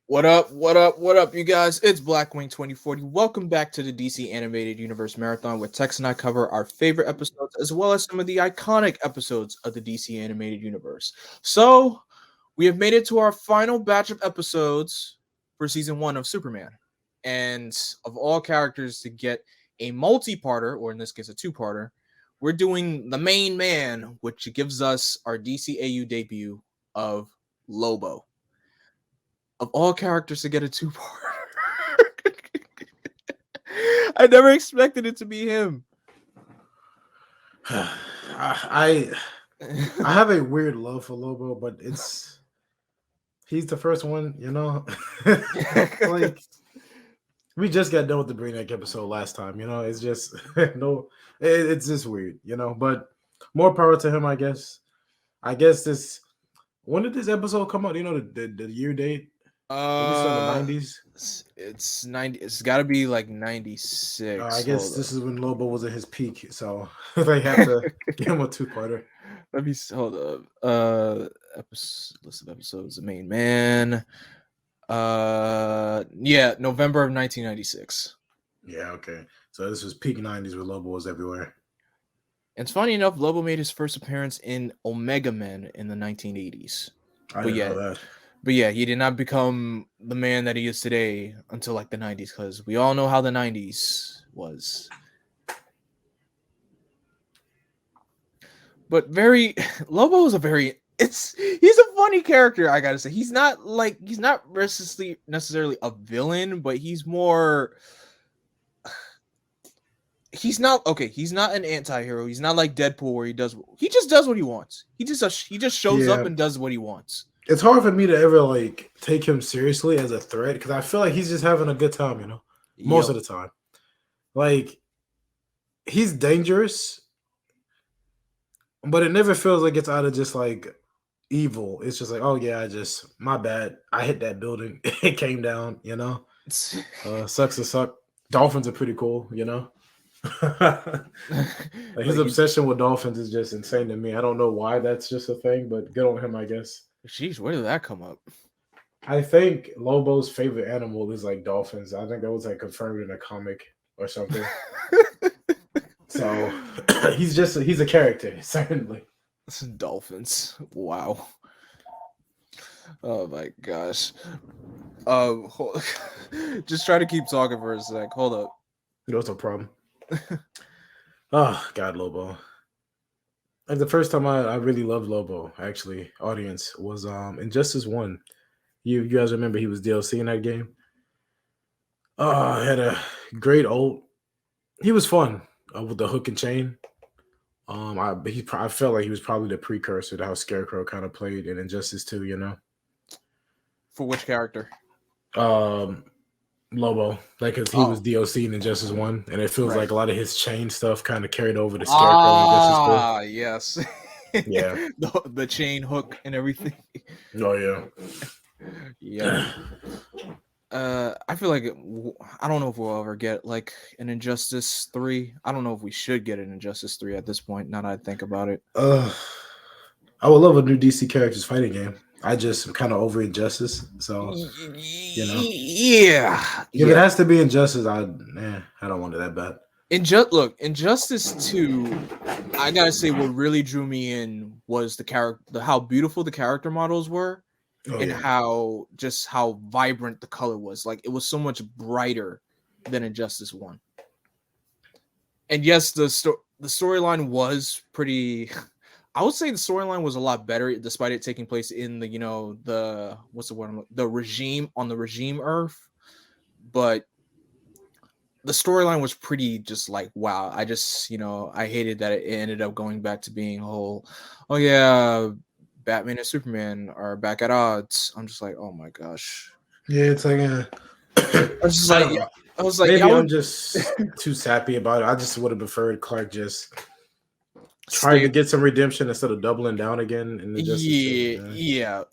What up? What up? What up, you guys? It's Blackwing 2040. Welcome back to the DC Animated Universe Marathon, where Tex and I cover our favorite episodes as well as some of the iconic episodes of the DC Animated Universe. So, we have made it to our final batch of episodes for season 1 of Superman. And of all characters to get a multi-parter, or in this case a two-parter, we're doing the main man, which gives us our DCAU debut of Lobo. Of all characters to get a two-part. I never expected it to be him. I have a weird love for Lobo, but he's the first one, like we just got done with the Brainiac episode last time, it's just it's just weird, but more power to him, I guess. This when did this episode come out? The year date? Released in the 90s. It's 90. It's got to be like 96. I guess this is when Lobo was at his peak, so they have to give him a two-parter. Let me hold up. List of episodes. The main man. Yeah, November of 1996. Yeah, okay. So this was peak 90s where Lobo was everywhere. And it's funny enough, Lobo made his first appearance in Omega Men in the 1980s. I didn't know that. But yeah, he did not become the man that he is today until like the 90s, because we all know how the 90s was. But Lobo is he's a funny character, I gotta say. He's not necessarily a villain, but he's more. He's not an anti-hero. He's not like Deadpool where he just does what he wants. He just shows up and does what he wants. It's hard for me to ever take him seriously as a threat because I feel like he's just having a good time, most of the time. Like, he's dangerous, but it never feels like it's out of just evil. It's just like, oh yeah, my bad. I hit that building. It came down, sucks to suck. Dolphins are pretty cool, his obsession with dolphins is just insane to me. I don't know why that's just a thing, but good on him, I guess. Jeez, where did that come up? I think Lobo's favorite animal is dolphins. I think that was confirmed in a comic or something. So he's a character, certainly. Dolphins. Wow. Oh my gosh. Just try to keep talking for a sec. Hold up. That's no problem. Oh God, Lobo. Like the first time I really loved Lobo, actually, audience, was Injustice 1. You guys remember he was DLC in that game? Had a great he was fun with the hook and chain. I felt like he was probably the precursor to how Scarecrow kind of played in Injustice 2, For which character? Lobo, because he was DLC in Injustice 1, and it feels like a lot of his chain stuff kind of carried over to Scarecrow. Yes. Yeah. the chain hook and everything. Oh, yeah. Yeah. I feel like I don't know if we'll ever get an Injustice 3. I don't know if we should get an Injustice 3 at this point, now that I think about it. I would love a new DC characters fighting game. I just am kind of over Injustice, so yeah. If it has to be Injustice, I don't want it that bad. Injustice 2, I gotta say, what really drew me in was how beautiful the character models were, how vibrant the color was. It was so much brighter than Injustice 1. And yes, the storyline was pretty. I would say the storyline was a lot better, despite it taking place in the what's the word? The regime on the regime Earth. But the storyline was pretty just wow. I just I hated that it ended up going back to being whole. Oh yeah, Batman and Superman are back at odds. I'm just like, oh my gosh. Yeah, it's I was like, maybe I'm just too sappy about it. I just would have preferred Clark just trying to get some redemption instead of doubling down again. Yeah.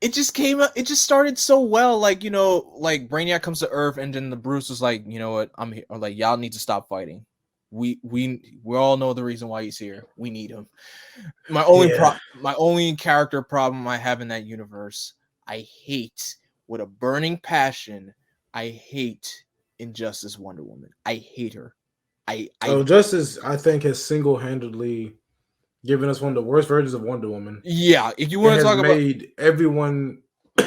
It just came up. It just started so well. Brainiac comes to Earth, and then the Bruce was like, you know what? I'm here. Or y'all need to stop fighting. We all know the reason why he's here. We need him. My only character problem I have in that universe I hate with a burning passion. I hate Injustice Wonder Woman. I hate her. Justice, I think, has single-handedly given us one of the worst versions of Wonder Woman. Yeah, if you It want to has talk about made everyone,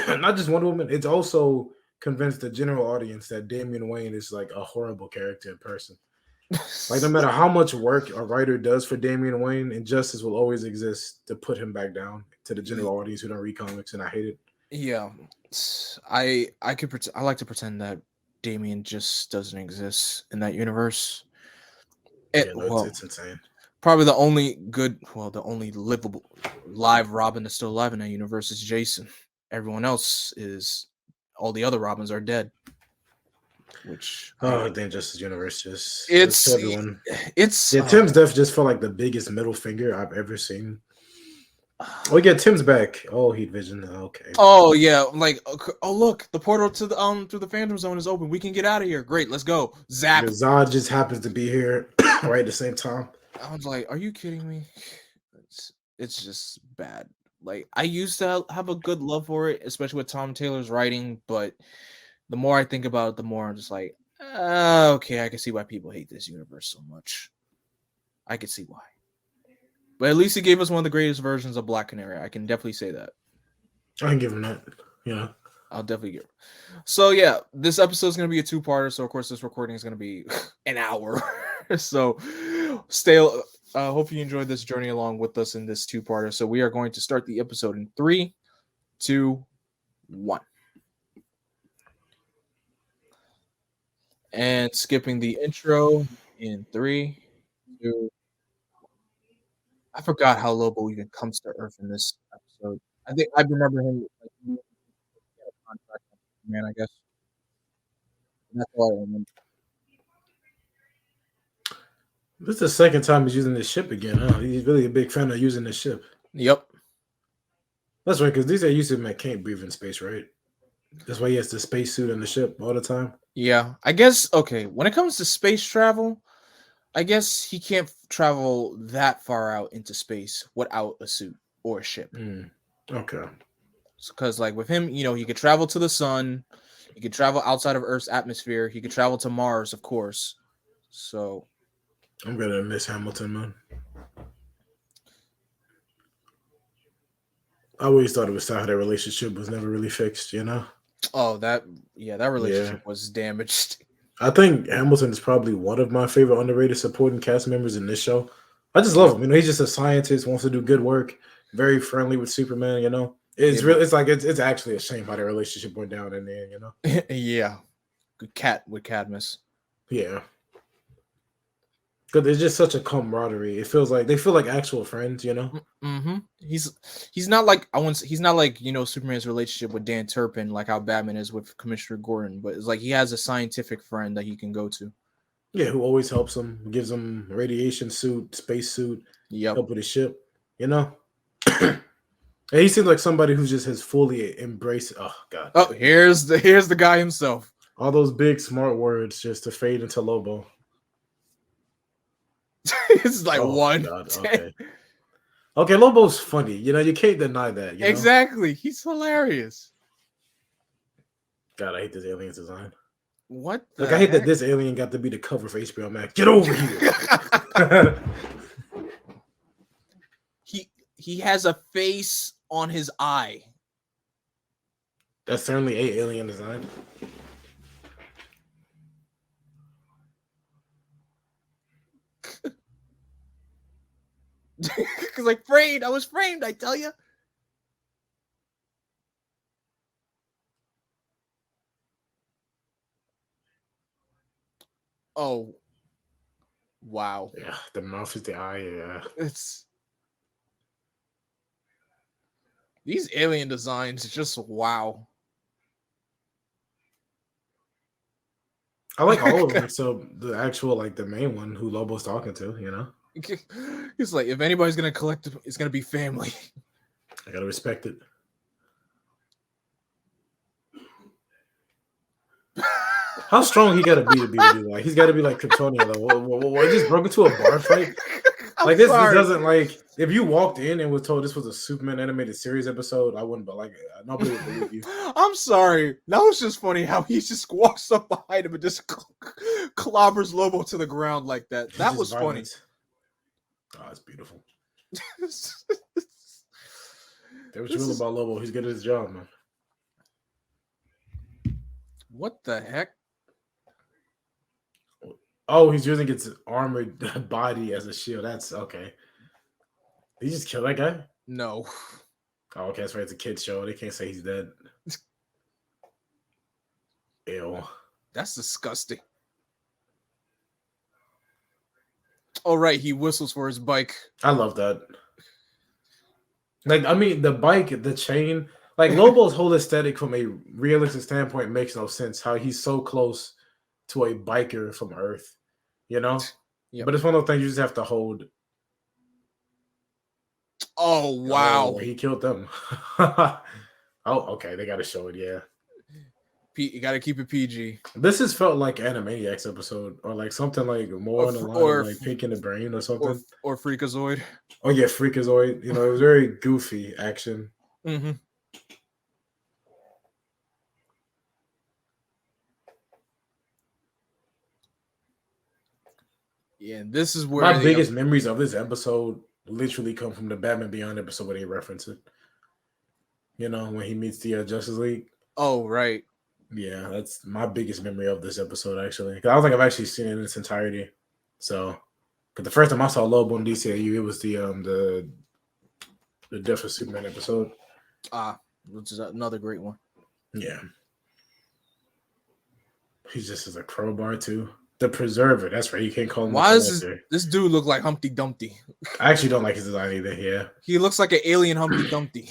not just Wonder Woman, it's also convinced the general audience that Damian Wayne is like a horrible character in person. Like, no matter how much work a writer does for Damian Wayne, injustice will always exist to put him back down to the general audience who don't read comics, and I hate it. Yeah, I like to pretend that Damian just doesn't exist in that universe. It's insane. Probably the only the only livable live Robin that's still alive in that universe is Jason. Everyone else is, all the other Robins are dead. Which the Injustice universe just it's everyone. It's Tim's death just felt like the biggest middle finger I've ever seen. Oh yeah, Tim's back. Oh, Heat Vision. Okay. Oh yeah, like look, the portal to the through the Phantom Zone is open. We can get out of here. Great, let's go. Zap. Zod just happens to be here right at the same time. I was like, are you kidding me? It's just bad. Like, I used to have a good love for it, especially with Tom Taylor's writing, but the more I think about it, the more I'm just like, okay, I can see why people hate this universe so much. I can see why. But at least he gave us one of the greatest versions of Black Canary. I can definitely say that. I can give him that. Yeah. I'll definitely give it. So yeah, this episode is going to be a two-parter. So of course, this recording is going to be an hour. So hope you enjoyed this journey along with us in this two-parter. So we are going to start the episode in 3, 2, 1. And skipping the intro in 3, 2. I forgot how Lobo even comes to Earth in this episode. I think I remember him like contract, man. I guess that's all I remember. This is the second time he's using this ship again, huh? He's really a big fan of using this ship. Yep. That's right, because these are used to him can't breathe in space, right? That's why he has the spacesuit in the ship all the time. Yeah, I guess, okay, when it comes to space travel, I guess he can't travel that far out into space without a suit or a ship. Okay. Because, like, with him, he could travel to the sun, he could travel outside of Earth's atmosphere, he could travel to Mars, of course. So I'm gonna miss Hamilton, man. I always thought it was how their relationship was never really fixed, Oh, that relationship was damaged. I think Hamilton is probably one of my favorite underrated supporting cast members in this show. I just love him. He's just a scientist, wants to do good work, very friendly with Superman. It's real. It's like it's actually a shame how their relationship went down in the end. Yeah, good cat with Cadmus. Yeah. Because it's just such a camaraderie. It feels like they feel like actual friends, Mm-hmm. He's not like he's not like Superman's relationship with Dan Turpin, like how Batman is with Commissioner Gordon, but it's like he has a scientific friend that he can go to. Yeah, who always helps him, gives him a radiation suit, space suit, help with his ship, And he seems like somebody who just has fully embraced. Oh God! Oh, here's the guy himself. All those big smart words just to fade into Lobo. It's like one. God, okay, Lobo's funny. You can't deny that. Exactly. He's hilarious. God, I hate this alien's design. What? I hate that this alien got to be the cover for HBO Max. Get over here. He has a face on his eye. That's certainly a alien design. Because I was framed, I tell you. Oh, wow. Yeah, the mouth is the eye. Yeah, these alien designs just wow. I like all of them. So the actual the main one who Lobo's talking to, He's like, if anybody's gonna collect it, it's gonna be family. I gotta respect it. How strong he gotta be to do that? He's gotta be like Kryptonian level. What just broke into a bar fight? Like this sorry. doesn't like if you walked in and was told this was a Superman animated series episode, I wouldn't. But like nobody would believe you. I'm sorry. That was just funny how he just walks up behind him and just clobbers Lobo to the ground like that. That was violence. Funny. Oh, it's beautiful. There was rule about Lobo. He's good at his job, man. What the heck? Oh, he's using its armored body as a shield. That's okay. Did he just kill that guy? No. Oh, okay, that's right. It's a kid's show. They can't say he's dead. Ew. That's disgusting. Oh, right. He whistles for his bike. I love that. Like, I mean, the bike, the chain, like Lobo's whole aesthetic from a realistic standpoint makes no sense. How he's so close to a biker from Earth, you know? Yep. But it's one of those things you just have to hold. Oh, wow. Oh, he killed them. Oh, okay. They got to show it, yeah. You got to keep it PG. This has felt like Animaniacs episode or like something like more on the line of like Pink in the Brain or something. Or Freakazoid. Oh, yeah, Freakazoid. You know, it was very goofy action. Mm-hmm. Yeah, this is where my biggest memories of this episode literally come from the Batman Beyond episode where they reference it. You know, when he meets the Justice League. Oh, right. Yeah, that's my biggest memory of this episode, actually. I don't think I've actually seen it in its entirety. So, because the first time I saw Lobo in DCAU, it was the Death of Superman episode. Which is another great one. Yeah. He's just as a crowbar, too. The Preserver. That's right. You can't call him. Why does this dude look like Humpty Dumpty? I actually don't like his design either. Yeah. He looks like an alien Humpty Dumpty.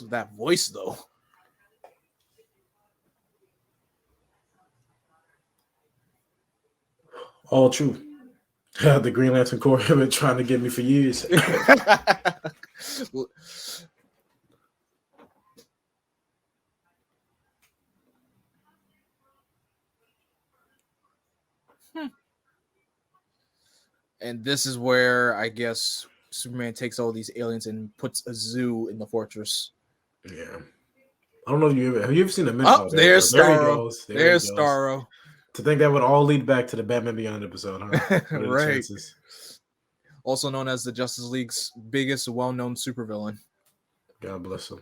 That voice, though. All true. The Green Lantern Corps have been trying to get me for years. And this is where I guess Superman takes all these aliens and puts a zoo in the fortress. Yeah. I don't know if have you ever seen the Oh, there's Starro. There's Starro. To think that would all lead back to the Batman Beyond episode, huh? Right. Also known as the Justice League's biggest well-known supervillain. God bless him.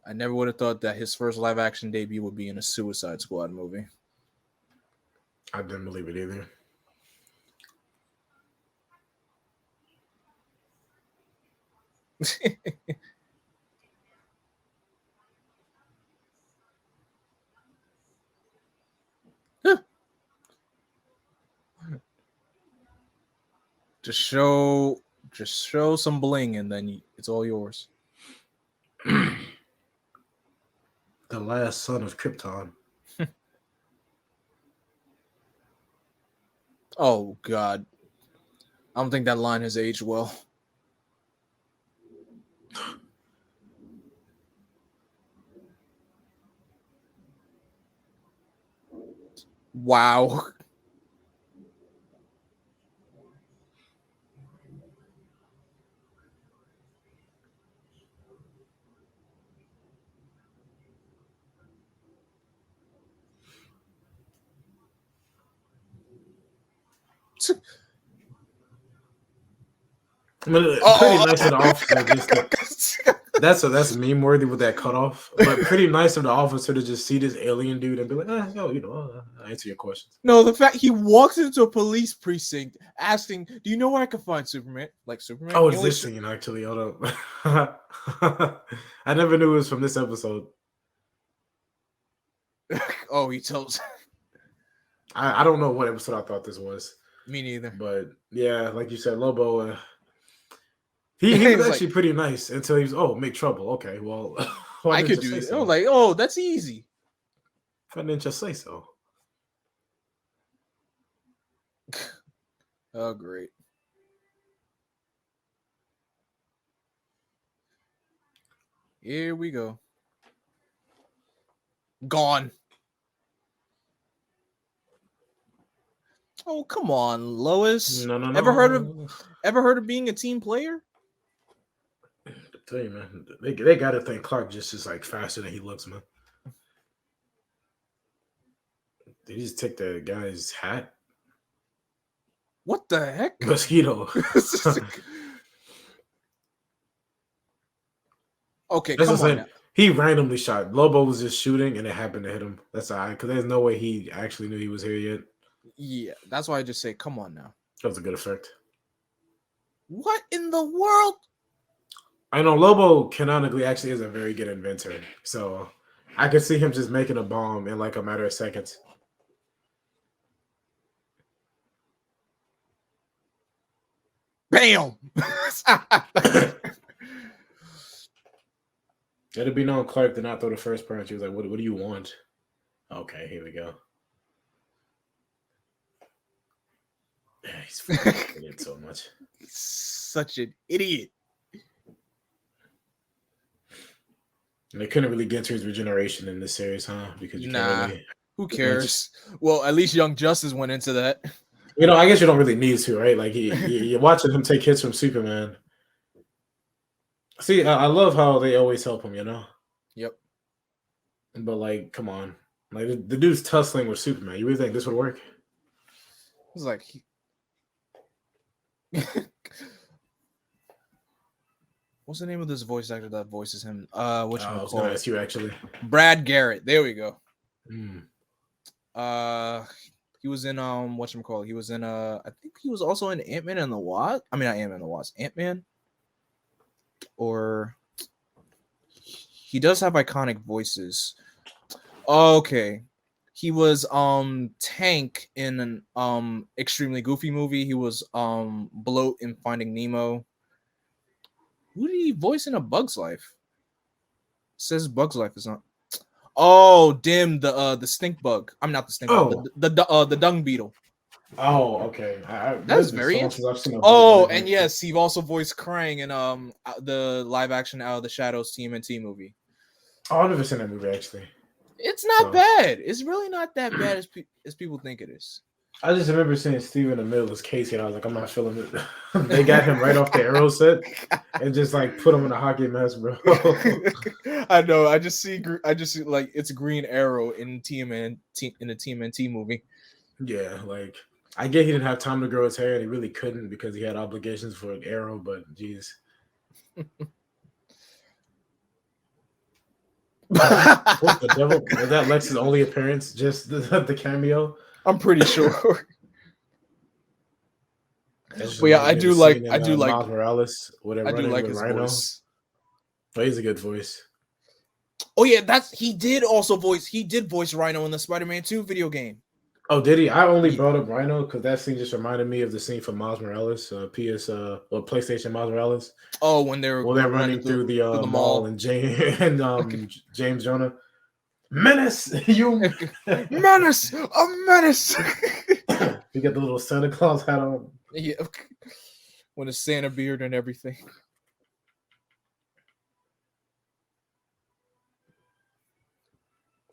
I never would have thought that his first live-action debut would be in a Suicide Squad movie. I didn't believe it either. Just show some bling and then it's all yours. The last son of Krypton. Oh God. I don't think that line has aged well. Wow. I mean, pretty nice of the officer. That's meme worthy with that cutoff, but pretty nice of the officer to just see this alien dude and be like, I'll answer your questions. No, the fact he walks into a police precinct asking, "Do you know where I can find Superman?" Like Superman. Oh, it's this scene actually. Hold up. I never knew it was from this episode. Oh, he tells. I don't know what episode I thought this was. Me neither. But yeah, like you said, Lobo. He was actually pretty nice until he was make trouble. Okay, well, I could do this. So? Like, that's easy. Why didn't you say so? Oh, great. Here we go. Gone. Oh, come on, Lois. No. Ever heard of being a team player? I tell you, man, they got to think Clark just is like faster than he looks, man. Did he just take the guy's hat? What the heck? Mosquito. Okay, come on now. He randomly shot. Lobo was just shooting, and it happened to hit him. That's all right, because there's no way he actually knew he was here yet. Yeah, that's why I just say, come on now. That was a good effect. What in the world? I know Lobo canonically actually is a very good inventor, so I could see him just making a bomb in like a matter of seconds. Bam! Let it be known, Clark did not throw the first punch. He was like, what do you want? Okay, here we go. Yeah, he's fucking so much. He's such an idiot. And they couldn't really get to his regeneration in this series, huh? Because you can't really... Who cares? Well, at least Young Justice went into that. You know, I guess you don't really need to, right? Like, you're watching him take hits from Superman. See, I love how they always help him, you know? Yep. But, like, come on. Like, the dude's tussling with Superman. You really think this would work? It's like... What's the name of this voice actor that voices him? I was going to ask you, actually. Brad Garrett. There we go. Mm. He was in whatchamacallit? He was in I think he was also in Ant-Man and the Wasp. I mean, not Ant-Man and the Wasp. Ant-Man. Or he does have iconic voices. Okay. He was Tank in an extremely goofy movie. He was Bloat in Finding Nemo. Who did he voice in A Bug's Life? It says Bug's Life is not. Oh, Dim, the stink bug. I'm not the stink bug. The dung beetle. Oh, okay. That's very interesting. Oh, and yes, he also voiced Krang in the live action Out of the Shadows TMNT movie. Oh, I've never seen that movie actually. It's not bad. It's really not that bad as people think it is. I just remember seeing Steve in the middle as Casey, and I was like, I'm not feeling it. They got him right off the Arrow set and just like put him in a hockey mask, bro. I know. I just see like it's Green Arrow in the TMNT movie. Yeah, like I get he didn't have time to grow his hair, and he really couldn't because he had obligations for an Arrow. But geez. What the devil? Was that Lex's only appearance? Just the cameo? I'm pretty sure. But yeah, I do like Miles Morales, whatever. I do like his Rhino. voice. Oh, he's a good voice. Oh yeah, he did voice Rhino in the Spider-Man 2 video game. Oh, did he? I only brought up Rhino because that scene just reminded me of the scene from Miles Morales, PlayStation Miles Morales. Oh, when they're running through the mall and James Jonah. Menace, you menace, a menace. You got the little Santa Claus hat on. Yeah, with a Santa beard and everything.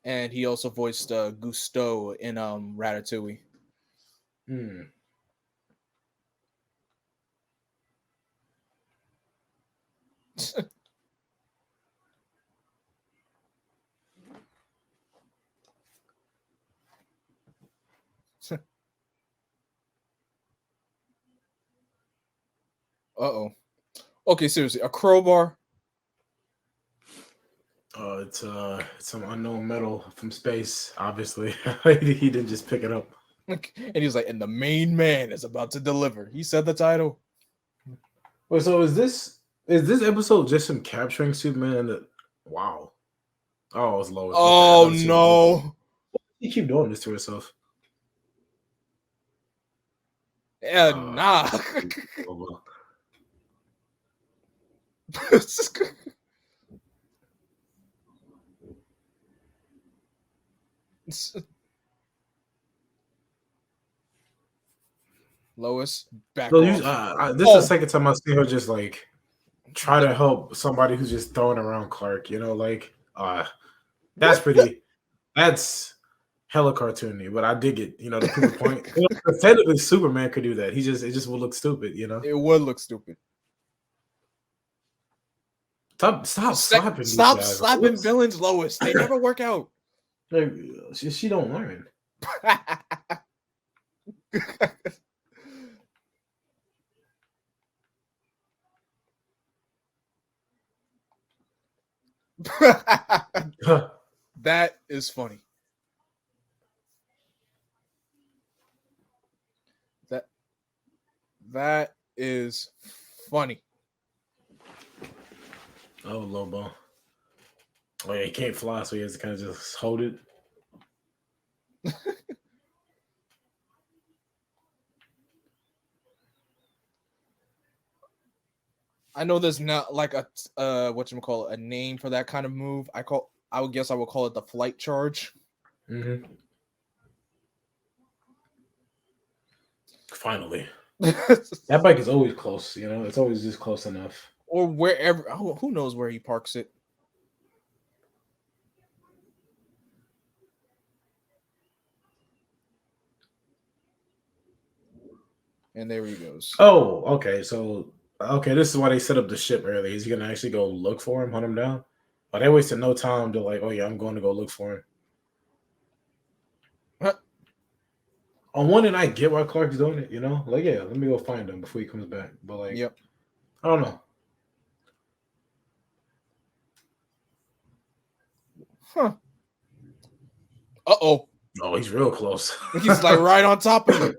And he also voiced Gusteau in Ratatouille. Hmm. Uh-oh. Okay, seriously, a crowbar? It's some unknown metal from space, obviously. He didn't just pick it up. And he was like, and the main man is about to deliver. He said the title. Wait, so is this episode just him capturing Superman? Wow. Oh, it's Lois. Oh, no. Why do you keep doing this to herself? Yeah, nah. Lois, back off. This is the second time I've seen her just like try to help somebody who's just throwing around Clark. You know, like that's pretty. That's hella cartoony, but I dig it. You know, to prove a point. You know, technically, Superman could do that. It just would look stupid. You know, it would look stupid. stop slapping these guys. Slapping villains, Lois. They never work out. Like, she don't learn. That is funny. That is funny. Oh, Lobo. Oh yeah, he can't fly, so he has to kind of just hold it. I know there's not like a whatchamacallit, a name for that kind of move. I would guess I would call it the flight charge. Mm-hmm. Finally. That bike is always close, you know, it's always just close enough. Or wherever, who knows where he parks it. And there he goes. Oh, okay. So, this is why they set up the ship early. Is he gonna actually go look for him, hunt him down? But they wasted no time to like, oh yeah, I'm going to go look for him. On one end, I get why Clark's doing it, you know? Like, yeah, let me go find him before he comes back. But like, yep. I don't know. Huh. Uh-oh. Oh, he's real close. He's like right on top of it.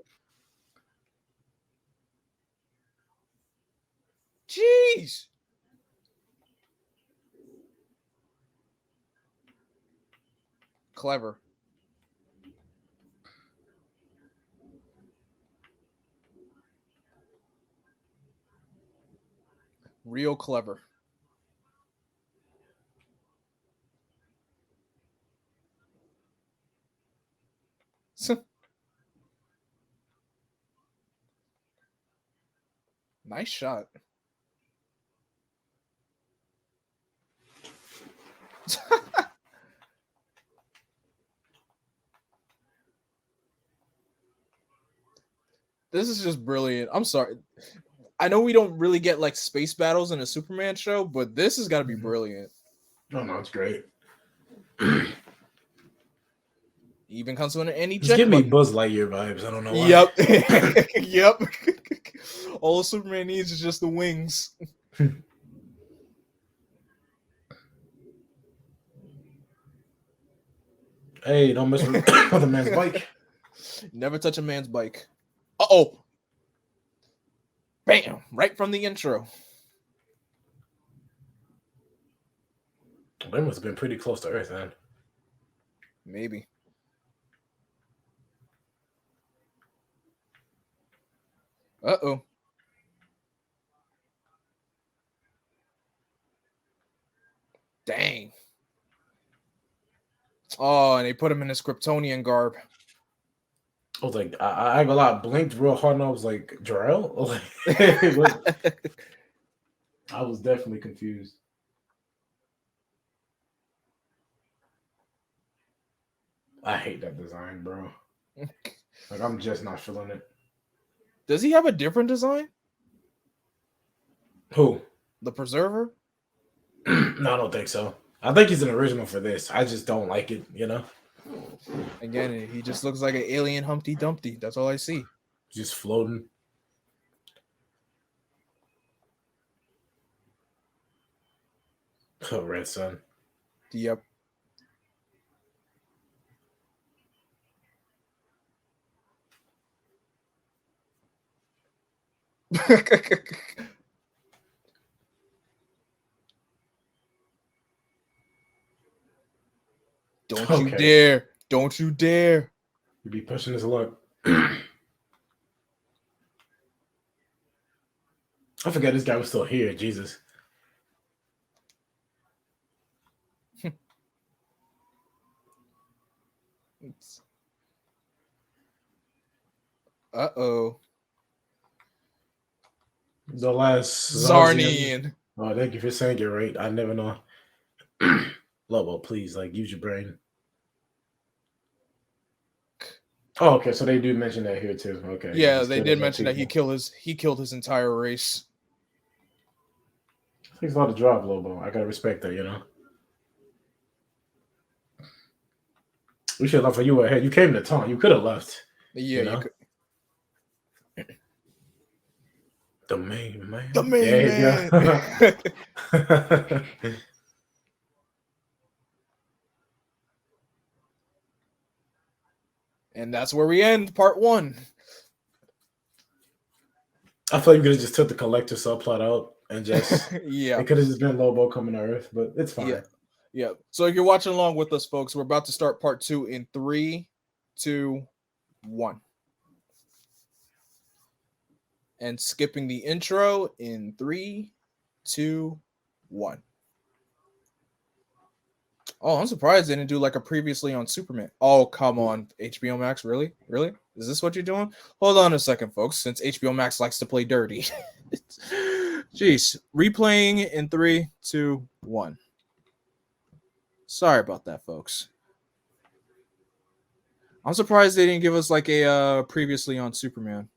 Jeez. Clever. Real clever. Nice shot. This is just brilliant. I'm sorry. I know we don't really get like space battles in a Superman show, but this has got to be brilliant. Oh no, it's great. Even comes with an any check. Give me Buzz Lightyear vibes. I don't know why. Yep. Yep. All Superman needs is just the wings. Hey, don't mess with a man's bike. Never touch a man's bike. Uh-oh. Bam. Right from the intro. They must have been pretty close to Earth, man. Maybe. Uh-oh. Dang. Oh, and they put him in his Kryptonian garb. I was like, I got a lot blinked real hard, and I was like, Jarrell? I was definitely confused. I hate that design, bro. Like, I'm just not feeling it. Does he have a different design? Who? The Preserver? No, I don't think so. I think he's an original for this. I just don't like it, you know? Again, he just looks like an alien Humpty Dumpty. That's all I see. Just floating. Oh, Red Sun. Yep. Don't you dare. Don't you dare. You be pushing his luck. I forgot this guy was still here. Jesus. Uh-oh. The last Zarnian. Oh, thank you for saying it right. I never know. Lobo, please, like, use your brain. Oh, okay. So they do mention that here too. Okay. Yeah, they did mention that he killed his entire race. Takes a lot of drive, Lobo. I gotta respect that, you know. We should have left for you ahead. You came to taunt. You could have left. Yeah, You know? you could. The main man. The main man. And that's where we end part 1. I feel like you could have just took the collector subplot out and just yeah. It could have just been Lobo coming to Earth, but it's fine. Yeah. So if you're watching along with us, folks, we're about to start part 2 in 3, 2, 1. And skipping the intro in 3, 2, 1. Oh, I'm surprised they didn't do like a previously on Superman. Oh, come on. HBO Max, really? Really? Is this what you're doing? Hold on a second, folks, since HBO Max likes to play dirty. Jeez. Replaying in 3, 2, 1. Sorry about that, folks. I'm surprised they didn't give us like a previously on Superman.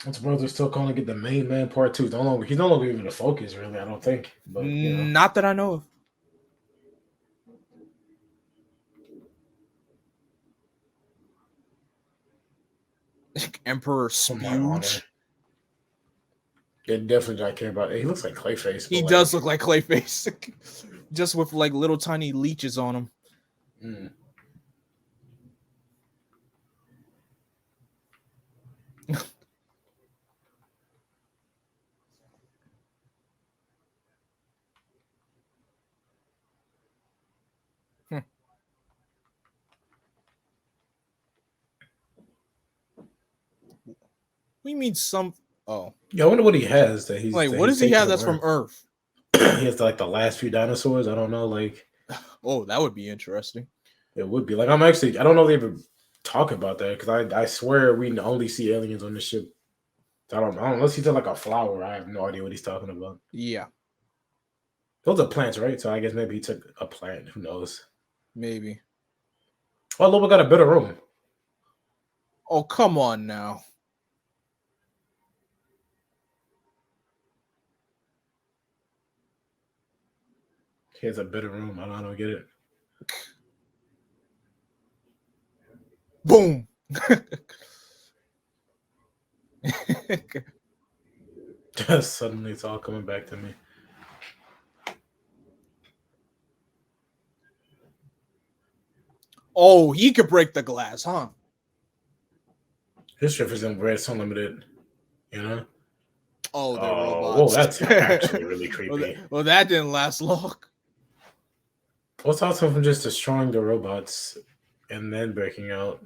I'm surprised they're still calling it the main man part 2. He's no longer even the focus, really, I don't think. But you know. Not that I know of. Emperor Spooge. Yeah, definitely don't care about it. He looks like Clayface. He does look like Clayface. Just with like little tiny leeches on him. Mm. We mean some. Oh, yeah. I wonder what he has that he's like. That what he's does he have taken that's from Earth? He has like the last few dinosaurs. I don't know. Like, oh, that would be interesting. It would be like I don't know if they ever talk about that because I swear we only see aliens on the ship. I don't know unless he's like a flower. I have no idea what he's talking about. Yeah, those are plants, right? So I guess maybe he took a plant. Who knows? Maybe. Oh, Lobo got a better room. Oh, come on now. He has a better room. I don't get it. Boom. Suddenly it's all coming back to me. Oh, he could break the glass, huh? His ship isn't where it's unlimited, you know? Oh, they're robots. Whoa, that's actually really creepy. Well, that didn't last long. What's also from just destroying the robots and then breaking out?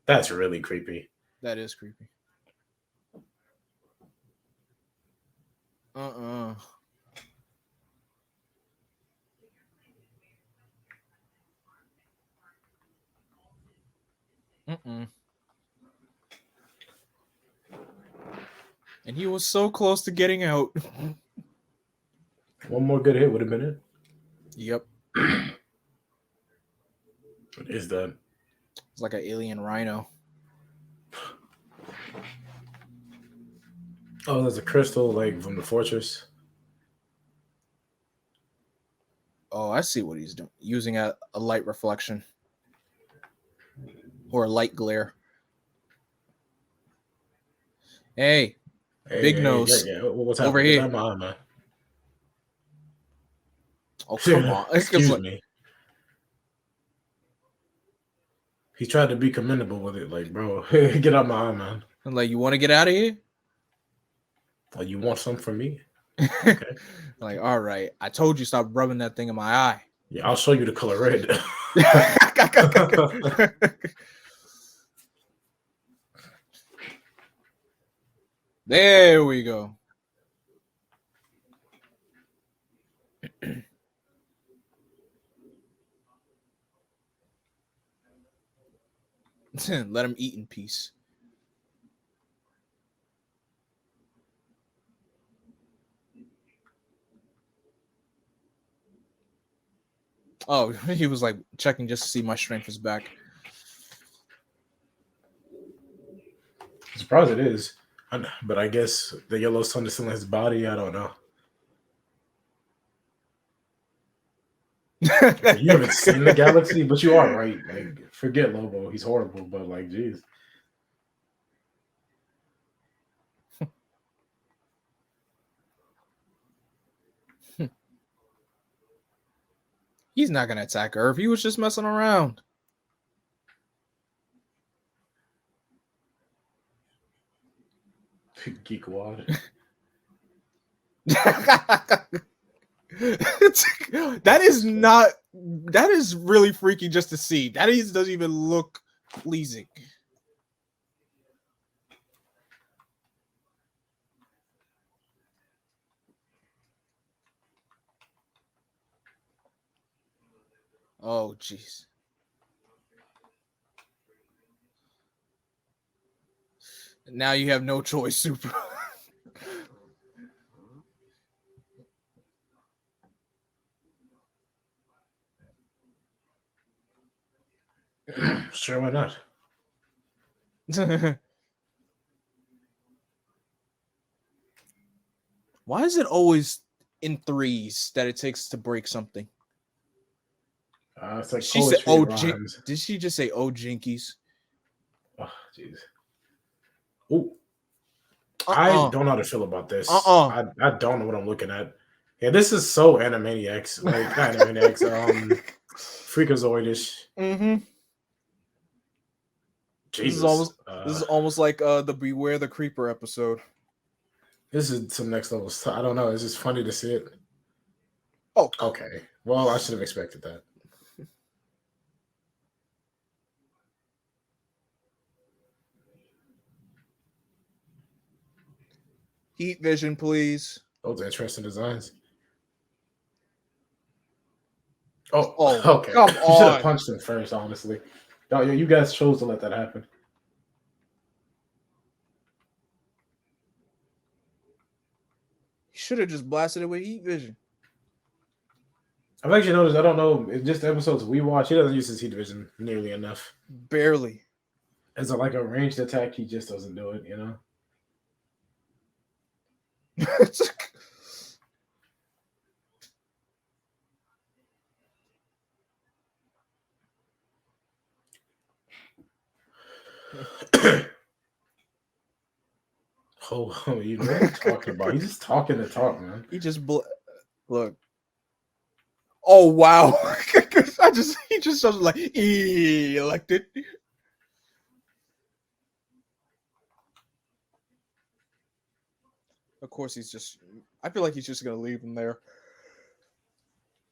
That's really creepy. That is creepy. Uh-uh. Mm-mm. And he was so close to getting out. One more good hit would have been it. Yep. What is that? It's like an alien rhino. Oh, there's a crystal like from the fortress. Oh, I see what he's doing. Using a light reflection. Or a light glare. Hey, big nose. Yeah. What's over happening? here? Man. Oh, come on. Excuse me. He tried to be commendable with it. Like, bro, get out my eye, man. I'm like, you want to get out of here? Oh, you want some from me? Okay. Like, all right. I told you stop rubbing that thing in my eye. Yeah, I'll show you the color red. There we go. Let him eat in peace. Oh, he was like checking just to see my strength is back. surprised it is. But I guess the yellow sun is still in his body. I don't know. You haven't seen the galaxy, but you are right. Like, forget Lobo. He's horrible, but like, geez. He's not gonna attack Earth. He was just messing around. Geek wad. That is really freaky just to see. That doesn't even look pleasing. Oh jeez. Now you have no choice, Super. Sure, why not? Why is it always in threes that it takes to break something? It's like she said, "Oh, did she just say, oh, jinkies?" Oh, jeez. Oh, I don't know how to feel about this. I don't know what I'm looking at. Yeah, this is so Animaniacs, like not Animaniacs, Freakazoidish. Mm-hmm. Jesus. This is almost like the Beware the Creeper episode. This is some next level stuff. I don't know. It's just funny to see it. Oh, okay. Well, I should have expected that. Heat vision, please. Those are interesting designs. Oh, okay. Come You should have on. punched him first, honestly. No, you guys chose to let that happen. You should have just blasted it with heat vision. I've actually noticed, I don't know, just the episodes we watch, he doesn't use his heat vision nearly enough. Barely. As like a ranged attack, he just doesn't do it, you know? Oh, you know what I'm talking about? He's just talking to talk, man. He just look. Oh wow! He just was like elected. Of course, I feel like he's just gonna leave him there.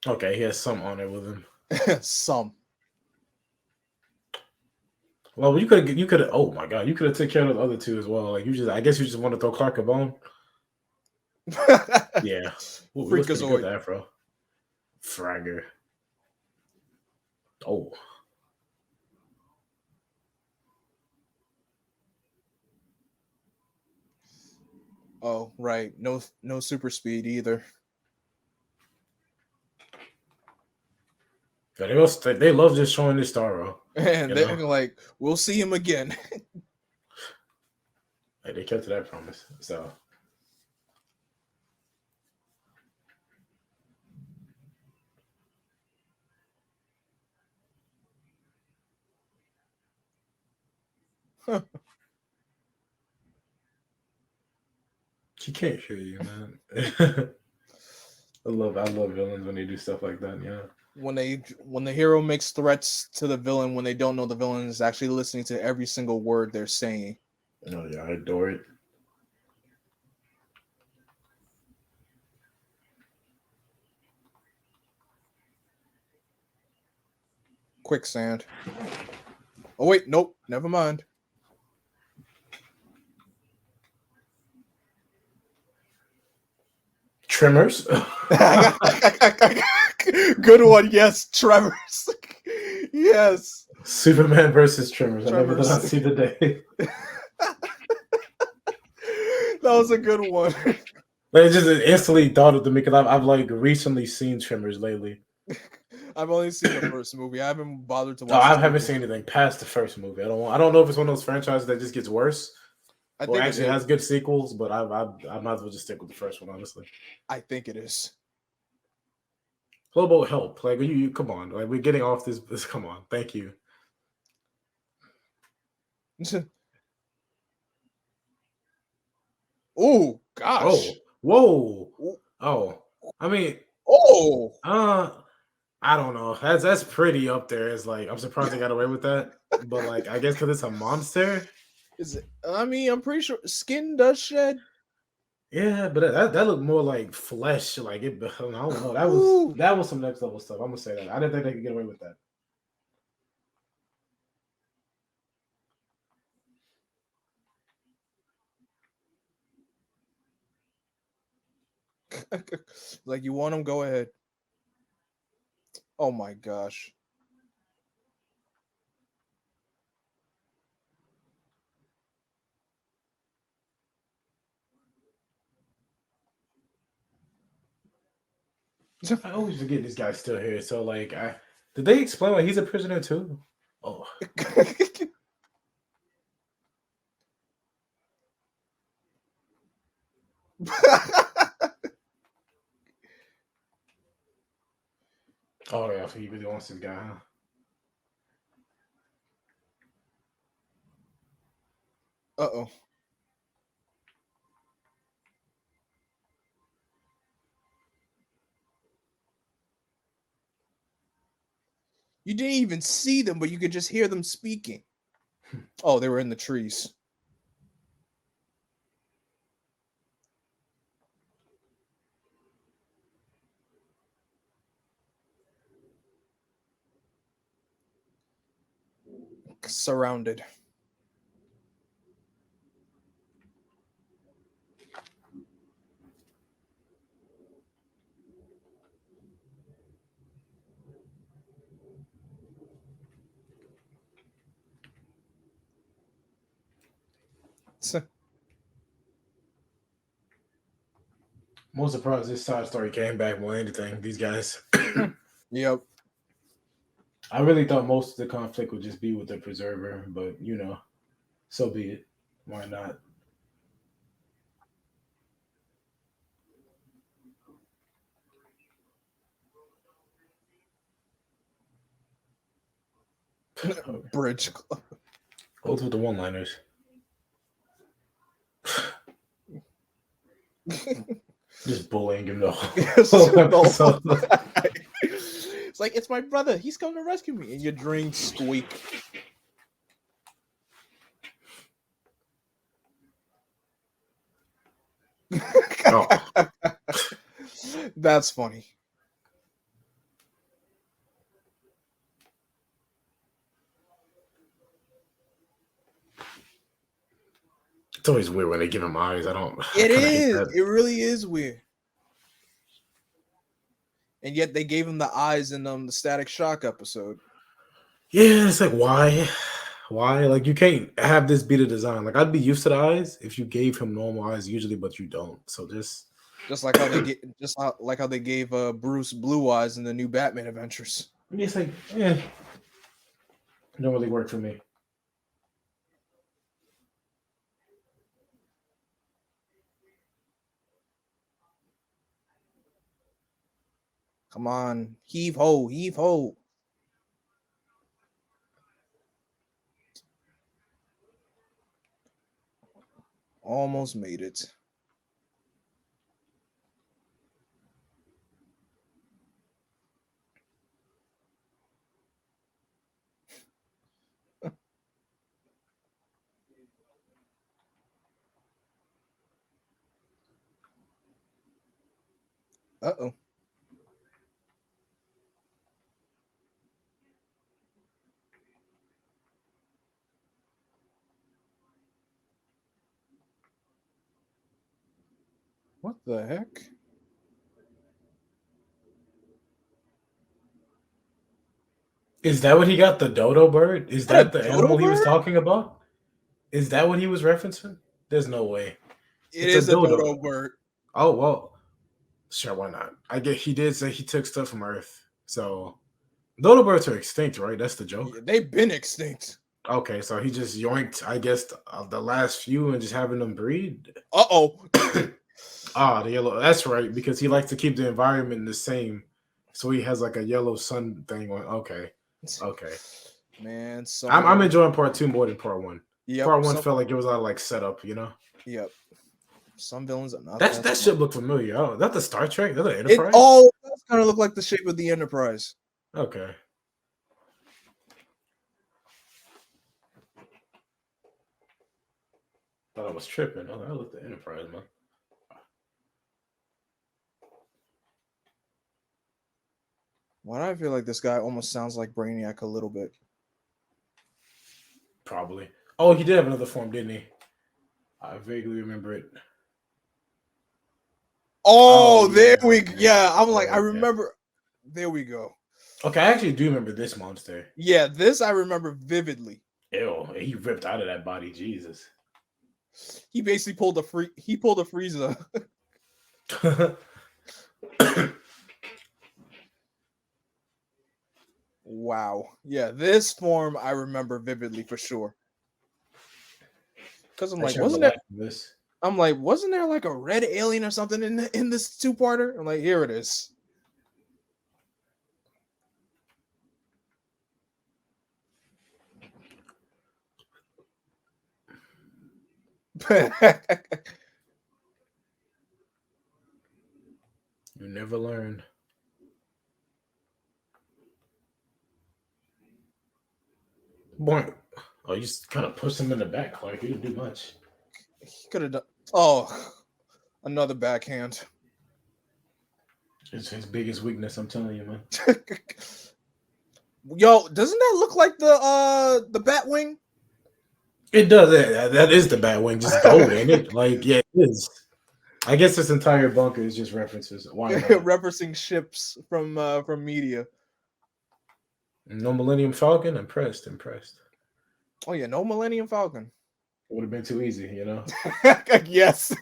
Okay, he has some honor with him. Some. Well, you could. Oh my god, you could have taken care of the other two as well. Like I guess you just want to throw Clark a bone. Yeah, Freakazoid. Afro. Fragger. Oh. Oh right, no super speed either. Yeah, they love just showing this Starro. And they're like, we'll see him again. Hey, they kept to that promise. So. Huh. She can't hear you, man. I love villains when they do stuff like that. Yeah. When the hero makes threats to the villain when they don't know the villain is actually listening to every single word they're saying. Oh yeah, I adore it. Quicksand. Oh wait, nope, never mind. Tremors. Good one, yes, Tremors. Yes. Superman versus Tremors. I never did not see the day. That was a good one. I just instantly thought of them because I've like recently seen Tremors lately. I've only seen the first movie. I haven't bothered to watch. I haven't seen anything past the first movie. I don't know if it's one of those franchises that just gets worse. Well, actually, it has good sequels, but I might as well just stick with the first one, honestly. I think it is. Lobo, help! Like you come on! Like we're getting off this. Come on! Thank you. Oh gosh! Oh, whoa! Oh, I mean, I don't know. That's pretty up there. It's like I'm surprised they got away with that, but like I guess because it's a monster. Is it? I mean, I'm pretty sure skin does shed. Yeah, but that looked more like flesh. Like it. I don't know. That was some next level stuff. I'm gonna say that. I didn't think they could get away with that. Like you want them, go ahead. Oh my gosh. I always forget this guy's still here. So like, did they explain why he's a prisoner too? Oh. Oh yeah, so he really wants this guy, huh? Uh-oh. You didn't even see them, but you could just hear them speaking. Oh, they were in the trees. Surrounded. Most surprised this side story came back more than anything. These guys. Yep. I really thought most of the conflict would just be with the preserver, but so be it. Why not? Bridge Club. What's with the one-liners? Just bullying him the whole episode. It's like, it's my brother. He's coming to rescue me. And your drink squeak. Oh. That's funny. It's always weird when they give him eyes. It is. It really is weird. And yet they gave him the eyes in the Static Shock episode. Yeah, it's like why? Like you can't have this be the design. Like I'd be used to the eyes if you gave him normal eyes usually, but you don't. So just like how they gave Bruce blue eyes in the new Batman Adventures. I mean, it's like, it don't really work for me. Come on, heave ho, heave ho. Almost made it. Uh-oh. What the heck? Is that what he got? The dodo bird? Is that the animal he was talking about? Is that what he was referencing? There's no way. It's a dodo bird. Oh well, sure, why not? I guess he did say he took stuff from Earth, so dodo birds are extinct, right? That's the joke. Yeah, they've been extinct. Okay, so he just yoinked, I guess, the last few and just having them breed. Uh-oh. The yellow. That's right, because he likes to keep the environment the same, so he has like a yellow sun thing on. Okay, okay. Man, I'm enjoying part 2 more than part 1. Yep. Part 1 felt like it was a lot of like setup, you know. Yep. Some villains are not That shit looked familiar. Oh, that the Star Trek? That the It Enterprise? all does kind of look like the shape of the Enterprise. Okay. Thought I was tripping. Oh, that looked the Enterprise, man. Why do I feel like this guy almost sounds like Brainiac a little bit? Probably. Oh, he did have another form, didn't he? I vaguely remember it. Oh, yeah, there we okay. Yeah, I'm like, I Okay. remember. There we go. Okay, I actually do remember this monster. Yeah, this I remember vividly. Ew, he ripped out of that body. Jesus. He basically pulled a Frieza. Wow. Yeah, this form I remember vividly for sure. Because I'm like, wasn't there like a red alien or something in this two-parter? I'm like, here it is. You never learn. Boy, oh, you just kind of pushed him in the back, Clark. You didn't do much. He could have done. Oh, another backhand. It's his biggest weakness. I'm telling you, man. Yo, doesn't that look like the Batwing? It does. That is the Batwing, just gold, ain't it? Like, yeah, it is. I guess this entire bunker is just references. Why not? Referencing ships from media. No Millennium Falcon. Impressed. Oh yeah, no Millennium Falcon. It would have been too easy, you know. Yes,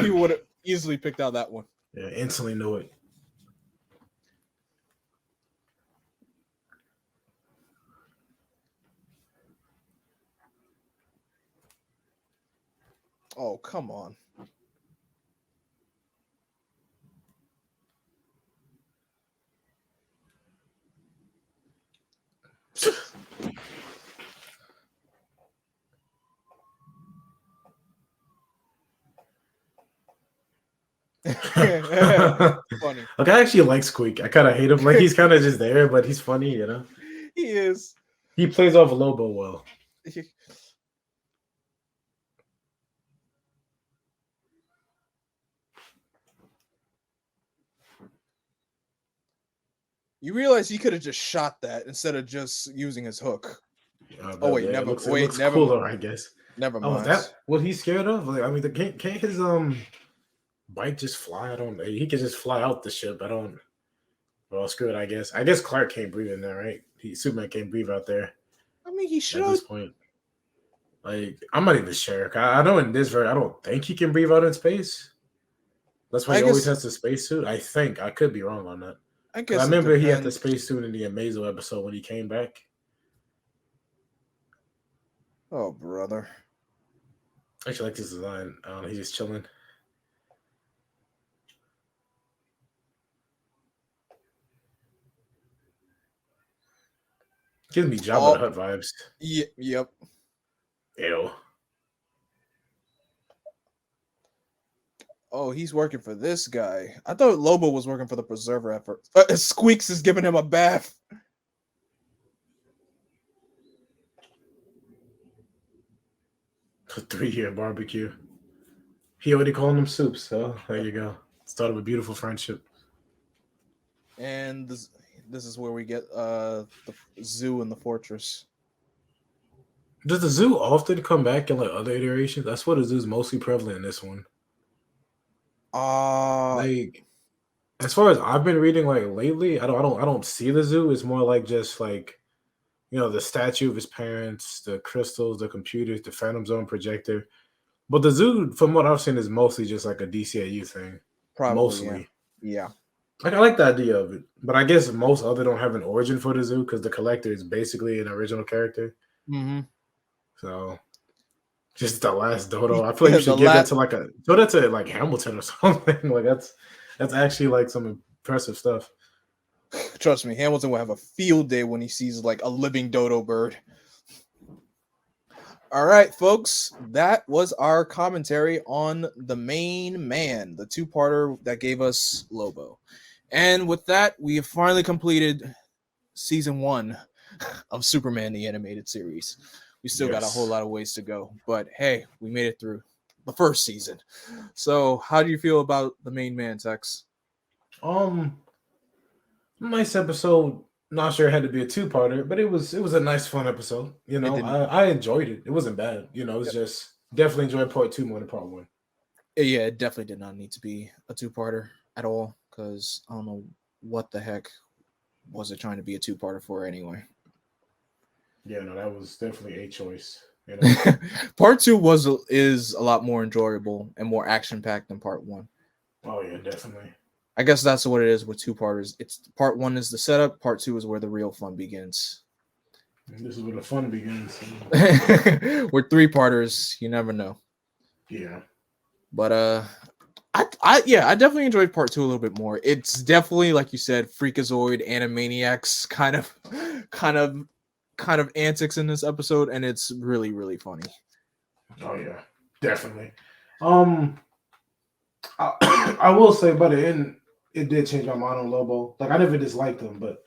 he would have easily picked out that one. Yeah, instantly knew it. Oh, come on. Funny. Like, I actually like Squeak. I kind of hate him. Like, he's kind of just there, but he's funny, you know. He is. He plays off Lobo well. You realize he could have just shot that instead of just using his hook. Oh wait, It looks never cooler, mind. I guess. Never Oh, mind. is that what he's scared of? Like, I mean, can't his bike just fly? I don't. He can just fly out the ship. I don't. Well, screw it. I guess. I guess Clark can't breathe in there, right? Superman can't breathe out there. I mean, he should At this point. Like, I'm not even sure. I know in this version, I don't think he can breathe out in space. That's why he always has the spacesuit. I think. I could be wrong on that. I guess I remember he had the spacesuit in the Amazo episode when he came back. Oh, brother. I actually like this design. He's just chilling. Gives me Jabba the Hutt vibes. Yep. Ew. Oh, he's working for this guy. I thought Lobo was working for the Preserver effort. Squeaks is giving him a bath. A 3-year barbecue. He already called him soups, so there you go. Start of a beautiful friendship. And this is where we get the zoo and the fortress. Does the zoo often come back in like other iterations? That's what the zoo's mostly prevalent in this one. Like, as far as I've been reading, like lately, I don't see the zoo. It's more like just like, you know, the statue of his parents, the crystals, the computers, the Phantom Zone projector. But the zoo, from what I've seen, is mostly just like a DCAU thing. Probably, mostly. Yeah. Like, I like the idea of it, but I guess most other don't have an origin for the zoo because the collector is basically an original character. Mm-hmm. So just the last dodo. I feel like Yeah, you should give that to like Hamilton or something. Like that's actually like some impressive stuff. Trust me, Hamilton will have a field day when he sees like a living dodo bird. All right, folks, that was our commentary on The Main Man, the two-parter that gave us Lobo. And with that, we have finally completed season 1 of Superman the Animated Series. We still got a whole lot of ways to go, but hey, we made it through the first season. So, how do you feel about The Main Man, Tex? Nice episode. Not sure it had to be a two-parter, but it was a nice, fun episode. You know, I enjoyed it. It wasn't bad. You know, it was just definitely enjoyed part 2 more than part 1. Yeah, it definitely did not need to be a two-parter at all, because I don't know what the heck was it trying to be a two-parter for anyway. Yeah, no, that was definitely a choice. You know? Part 2 is a lot more enjoyable and more action-packed than part 1. Oh yeah, definitely. I guess that's what it is with two-parters. It's part 1 is the setup, part 2 is where the real fun begins. And this is where the fun begins. With 3-parters, you never know. Yeah. But I definitely enjoyed part 2 a little bit more. It's definitely, like you said, Freakazoid, Animaniacs kind of antics in this episode, and it's really, really funny. Oh yeah, definitely. I will say, by the end, it did change my mind on Lobo. Like I never disliked him, but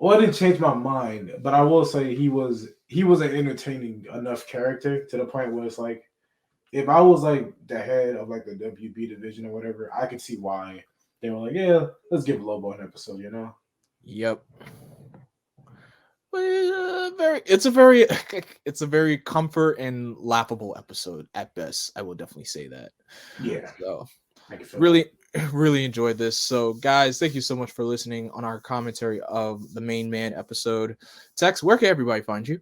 it didn't change my mind. But I will say he was an entertaining enough character to the point where it's like, if I was like the head of like the WB division or whatever, I could see why they were like, yeah, let's give Lobo an episode. You know? Yep. It's a very comfort and laughable episode at best. I will definitely say that. Yeah. So really enjoyed this. So guys, thank you so much for listening on our commentary of The Main Man episode. Tex, where can everybody find you?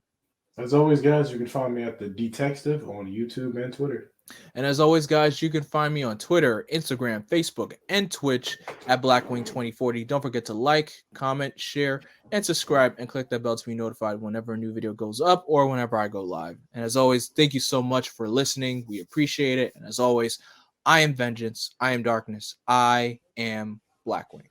As always, guys, you can find me at the Detective on YouTube and Twitter. And as always, guys, you can find me on Twitter, Instagram, Facebook, and Twitch at Blackwing2040. Don't forget to like, comment, share, and subscribe, and click that bell to be notified whenever a new video goes up or whenever I go live. And as always, thank you so much for listening. We appreciate it. And as always, I am Vengeance. I am Darkness. I am Blackwing.